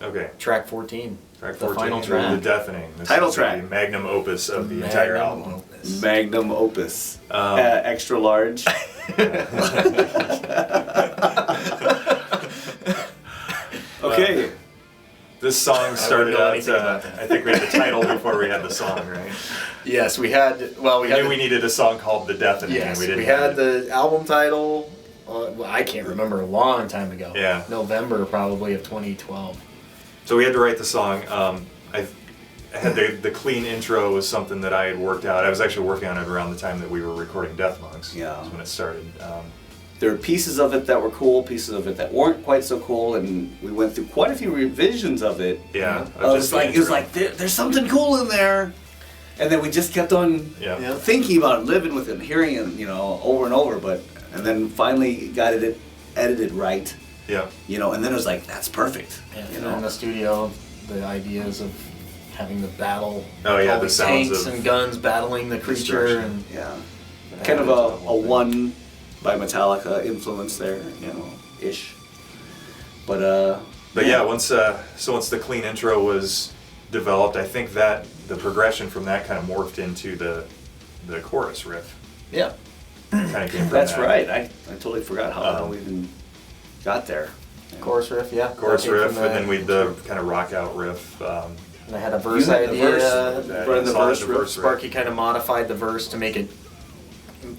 Okay. Track 14. Track the 14, final track. The Deathening. This Title is track. The magnum opus of the entire Magnum album. opus. Magnum opus. Extra large. Okay. This song started know out, anything about that. I think we had the title before we had the song, right? Yes, we had. Well, We knew we needed a song called The Deathening. Yes, and we didn't we have had it. the album title. Well, I can't remember, a long time ago. Yeah. November probably of 2012. So we had to write the song. I had the clean intro was something that I had worked out. I was actually working on it around the time that we were recording Death Monks. Yeah. That's when it started. There were pieces of it that were cool, pieces of it that weren't quite so cool, and we went through quite a few revisions of it. Yeah. It was like there's something cool in there, and then we just kept on thinking about it, living with it, and hearing it, over and over. And then finally got it edited right. Yeah. And then it was like, that's perfect. Yeah, in the studio, the ideas of having the battle. Oh, yeah, all the the sounds tanks of and guns battling the creature, destruction. and Yeah. Kind of a One by Metallica influence there, ish. But yeah, once the clean intro was developed, I think that the progression from that kind of morphed into the chorus riff. yeah. Kind of came from that's that. right. I totally forgot how we even got there. Chorus riff, yeah. Chorus That came riff, from and then we the kind of rock out riff. And I had a verse You had the idea. verse, the the verse verse riff. riff. Sparky kind of modified the verse to make it.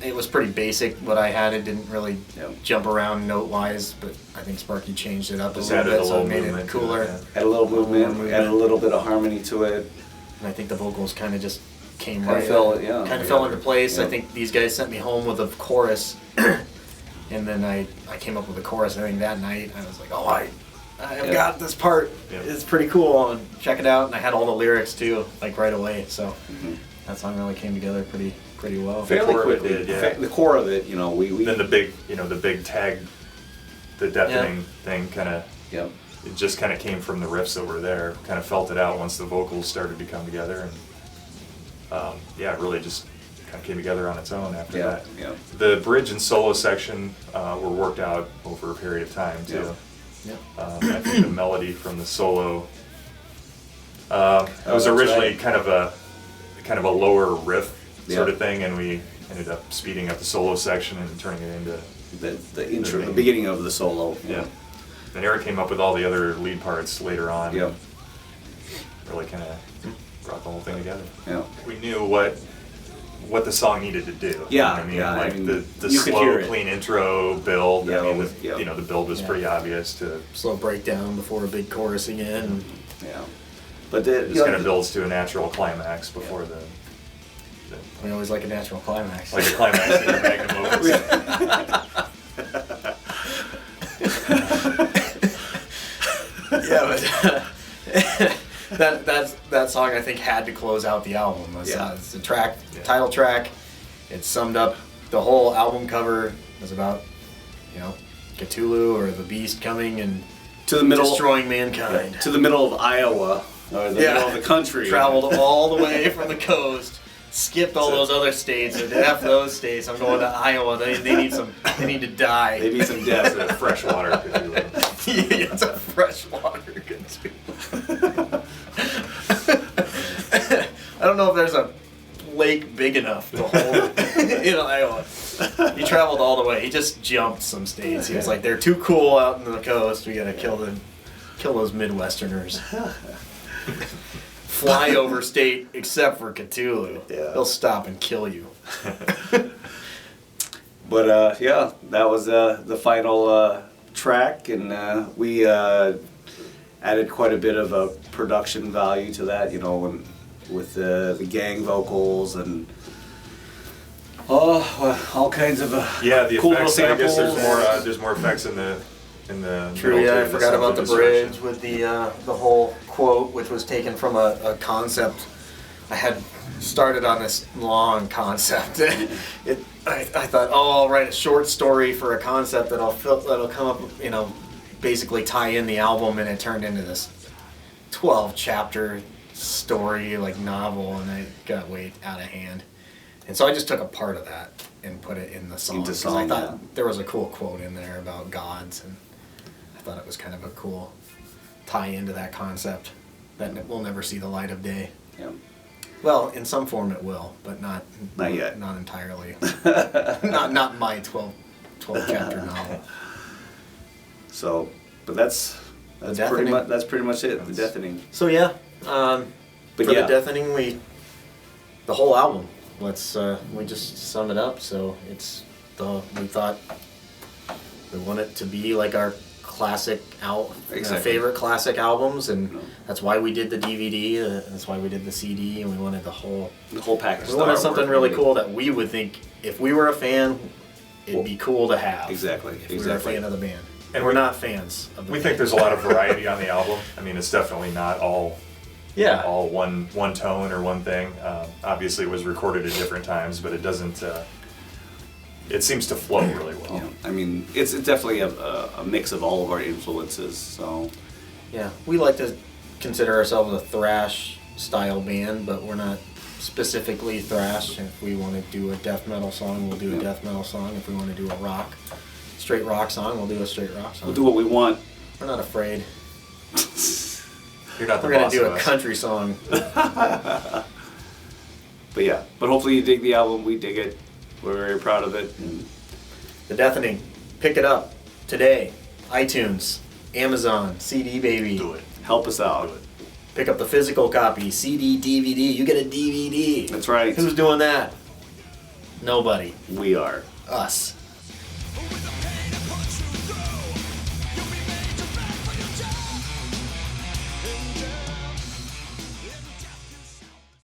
It was pretty basic. What I had, it didn't really jump around note-wise, but I think Sparky changed it up Just a little added bit, a so little it made movement it to it, cooler. yeah. Add a little movement, movement. add a little bit of harmony to it. And I think the vocals kind of just came Kinda right. fell into place. Yeah. I think these guys sent me home with a chorus, and then I came up with a chorus. I think that night I was like, oh, I've got this part. Yeah. It's pretty cool, and check it out. And I had all the lyrics too, like right away. So that song really came together pretty well. Fairly core of it quickly. did, yeah. The core of it, we Then the big tag, the deafening thing kind of. Yep. It just kind of came from the riffs that were there. Kind of felt it out once the vocals started to come together, and it really just kind of came together on its own after that. Yeah. The bridge and solo section were worked out over a period of time too. Yeah. I think the melody from the solo it was originally kind of a lower riff sort of thing, and we ended up speeding up the solo section and turning it into the intro, the beginning of the solo. yeah. And Eric came up with all the other lead parts later on. Yeah. Really kind of brought the whole thing together. Yeah. We knew what the song needed to do. Yeah, You know what I mean? yeah, I Like mean, the you could slow, hear it. clean intro build. Yeah, I mean, with- the build was pretty obvious to. Slow breakdown before a big chorus again. Yeah. But It just kind of builds to a natural climax before the We always like a natural climax. like a climax in the magnum opus. Yeah, but that song I think had to close out the album. It's the title track. It summed up the whole album cover. It was about Cthulhu or the beast coming and to the middle, destroying mankind. to the middle of Iowa, or the middle of the country. Traveled all the way from the coast. Skipped all those other states, and F those states. I'm going to Iowa. They need to die. They need some death. It's a freshwater Cthulhu. Yeah, it's a freshwater Cthulhu. I don't know if there's a lake big enough to hold in Iowa. He traveled all the way. He just jumped some states. He was like, they're too cool out in the coast. We gotta kill those Midwesterners. Fly over state except for Cthulhu. Yeah. They'll stop and kill you. But that was the final track, and we added quite a bit of a production value to that, with the gang vocals and all kinds of The cool effects. little I guess samples. there's more effects in the True, middle, yeah, too, I forgot about the self-destruction. bridge with the whole quote, which was taken from a concept. I had started on this long concept. I thought, I'll write a short story for a concept that'll come up, basically tie in the album, and it turned into this 12-chapter story, like novel, and it got way out of hand. And so I just took a part of that and put it in the song. Into 'cause song, I thought there was a cool quote in there about gods, and I thought it was kind of a cool tie into that concept that will never see the light of day. Yeah. Well, in some form it will, but not yet. Not entirely. not my 12 chapter novel. So, but that's Deathening. pretty much it. The Deathening. So yeah, But for yeah. the Deathening, the whole album. Let's we just sum it up. So we thought we want it to be like our classic Exactly. favorite classic albums, and No. that's why we did the DVD. That's why we did the CD, and we wanted the whole package. We wanted the something artwork, really everything. cool that we would think if we were a fan, it'd be cool to have. Exactly. If we were a fan of the band. And And we're not fans of the We band. think there's a lot of variety on the album. I mean, it's definitely not all one tone or one thing. Obviously, it was recorded at different times, but it doesn't. It seems to flow really well. Yeah, I mean, it's definitely a mix of all of our influences. So, Yeah, we like to consider ourselves a thrash style band, but we're not specifically thrash. If we want to do a death metal song, we'll do a death metal song. If we want to do a straight rock song, we'll do a straight rock song. we'll do what we want. We're not afraid. You're not the We're gonna boss do of a us. country song. But yeah, but hopefully you dig the album. We dig it. We're very proud of it. And The Deathening. Pick it up today. iTunes, Amazon, CD baby. Do it. help us out. Do it. Pick up the physical copy, CD, DVD. You get a DVD. That's right. Who's doing that? Nobody. We are. Us.